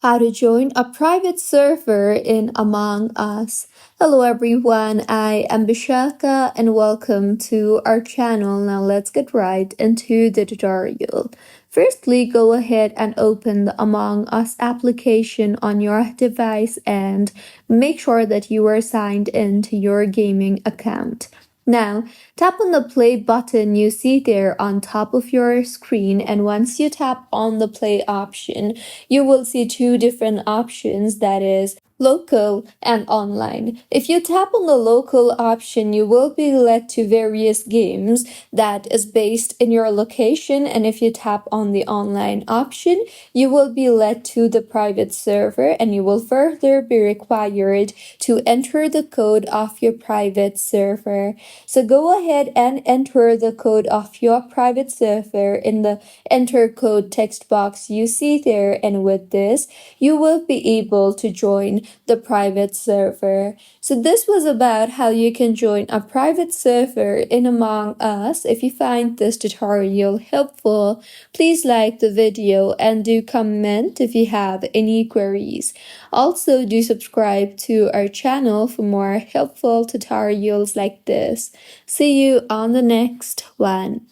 How to join a private server in Among Us. Hello everyone, I am Bishaka and welcome to our channel. Now let's get right into the tutorial. Firstly, go ahead and open the Among Us application on your device and make sure that you are signed into your gaming account. Now, tap on the play button you see there on top of your screen, and once you tap on the play option, you will see two different options, that is local and online. If you tap on the local option, you will be led to various games that is based in your location, and if you tap on the online option, you will be led to the private server and you will further be required to enter the code of your private server. So go ahead and enter the code of your private server in the enter code text box you see there, and with this you will be able to join the private server. So this was about how you can join a private server in Among Us. If you find this tutorial helpful, please like the video and do comment if you have any queries. Also, do subscribe to our channel for more helpful tutorials like this. See you on the next one.